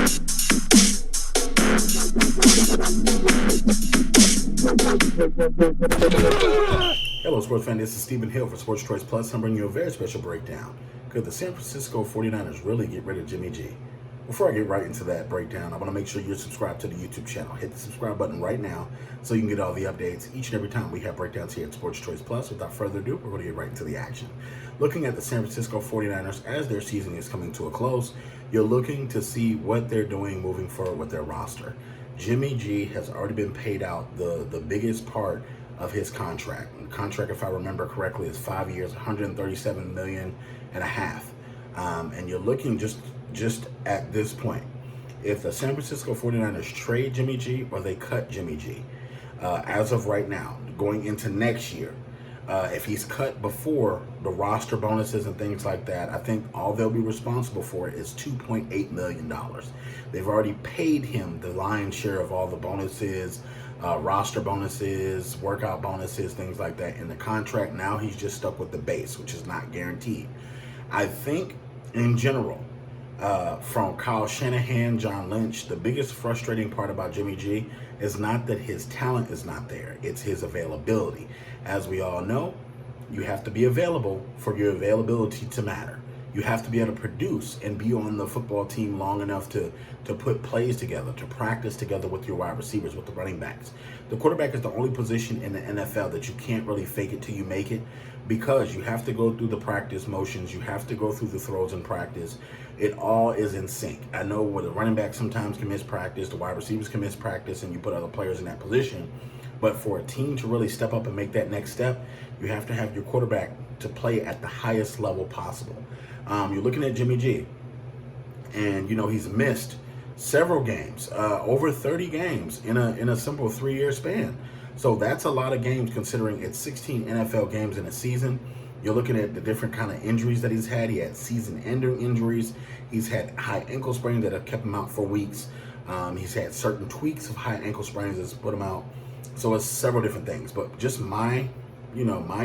Hello, sports fan. This is Stephen Hill for Sports Choice Plus. I'm bringing you a very special breakdown. Could the San Francisco 49ers really get rid of Jimmy G? Before I get right into that breakdown, I want to make sure you're subscribed to the YouTube channel. Hit the subscribe button right now so you can get all the updates each and every time we have breakdowns here at Sports Choice Plus. Without further ado, we're going to get right into the action. Looking at the San Francisco 49ers as their season is coming to a close, you're looking to see what they're doing moving forward with their roster. Jimmy G has already been paid out the biggest part of his contract. The contract, if I remember correctly, is 5 years, $137.5 million. And you're looking just at this point, if the San Francisco 49ers trade Jimmy G or they cut Jimmy G, as of right now, going into next year, if he's cut before the roster bonuses and things like that, I think all they'll be responsible for is $2.8 million. They've already paid him the lion's share of all the bonuses, roster bonuses, workout bonuses, things like that in the contract. Now he's just stuck with the base, which is not guaranteed. I think in general, from Kyle Shanahan, John Lynch, the biggest frustrating part about Jimmy G is not that his talent is not there, it's his availability. As we all know, you have to be available for your availability to matter. You have to be able to produce and be on the football team long enough to put plays together, to practice together with your wide receivers, with the running backs. The quarterback is the only position in the NFL that you can't really fake it till you make it, because you have to go through the practice motions, you have to go through the throws in practice. It all is in sync. I know where the running back sometimes can miss practice, the wide receivers can miss practice, and you put other players in that position. But for a team to really step up and make that next step, you have to have your quarterback to play at the highest level possible. You're looking at Jimmy G, and he's missed several games, over 30 games in a simple 3-year span. So that's a lot of games considering it's 16 NFL games in a season. You're looking at the different kind of injuries that he's had. He had season-ending injuries. He's had high ankle sprains that have kept him out for weeks. He's had certain tweaks of high ankle sprains that's put him out. So it's several different things. But just my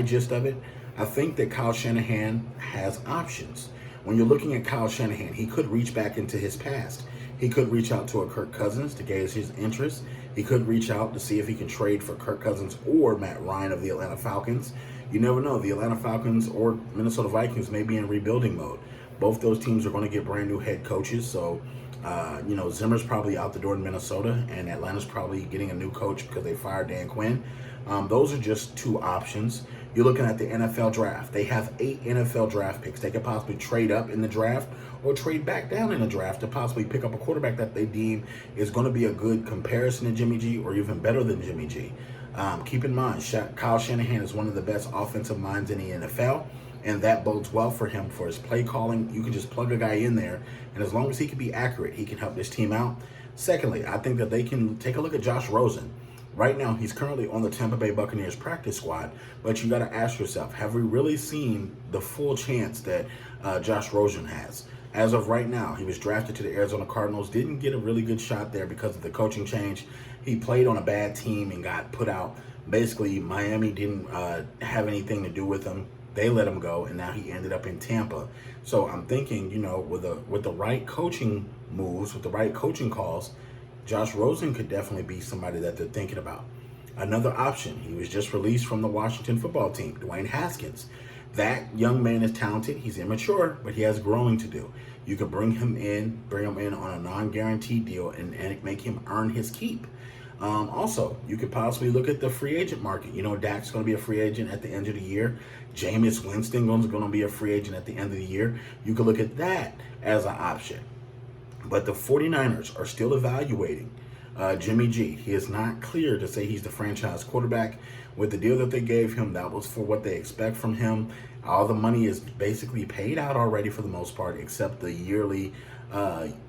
gist of it, I think that Kyle Shanahan has options. When you're looking at Kyle Shanahan, he could reach back into his past. He could reach out to a Kirk Cousins to gauge his interest. He could reach out to see if he can trade for Kirk Cousins or Matt Ryan of the Atlanta Falcons. You never know. The Atlanta Falcons or Minnesota Vikings may be in rebuilding mode. Both those teams are going to get brand new head coaches. So, Zimmer's probably out the door in Minnesota, and Atlanta's probably getting a new coach because they fired Dan Quinn. Those are just two options. You're looking at the NFL draft. They have 8 NFL draft picks. They could possibly trade up in the draft or trade back down in the draft to possibly pick up a quarterback that they deem is going to be a good comparison to Jimmy G or even better than Jimmy G. Keep in mind, Kyle Shanahan is one of the best offensive minds in the NFL, and that bodes well for him for his play calling. You can just plug a guy in there, and as long as he can be accurate, he can help this team out. Secondly, I think that they can take a look at Josh Rosen. Right now, he's currently on the Tampa Bay Buccaneers practice squad, but you got to ask yourself, have we really seen the full chance that Josh Rosen has? As of right now, he was drafted to the Arizona Cardinals, didn't get a really good shot there because of the coaching change. He played on a bad team and got put out. Basically, Miami didn't have anything to do with him. They let him go, and now he ended up in Tampa. So I'm thinking, with the right coaching moves, with the right coaching calls, Josh Rosen could definitely be somebody that they're thinking about. Another option, he was just released from the Washington football team, Dwayne Haskins. That young man is talented. He's immature, but he has growing to do. You could bring him in on a non-guaranteed deal and make him earn his keep. Also, you could possibly look at the free agent market. Dak's going to be a free agent at the end of the year. Jameis Winston is going to be a free agent at the end of the year. You could look at that as an option. But the 49ers are still evaluating Jimmy G. He is not clear to say he's the franchise quarterback. With the deal that they gave him, that was for what they expect from him. All the money is basically paid out already for the most part, except the yearly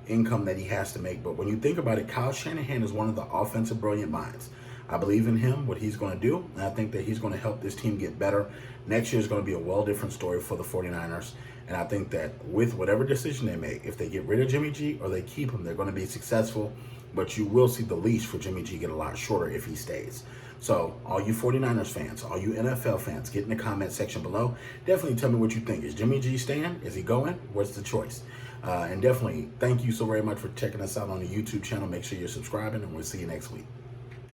income that he has to make. But when you think about it, Kyle Shanahan is one of the offensive brilliant minds. I believe in him, what he's going to do, and I think that he's going to help this team get better. Next year is going to be a well different story for the 49ers. And I think that with whatever decision they make, if they get rid of Jimmy G or they keep him, they're going to be successful. But you will see the leash for Jimmy G get a lot shorter if he stays. So all you 49ers fans, all you NFL fans, get in the comment section below. Definitely tell me what you think. Is Jimmy G staying? Is he going? What's the choice? And definitely, thank you so very much for checking us out on the YouTube channel. Make sure you're subscribing, and we'll see you next week.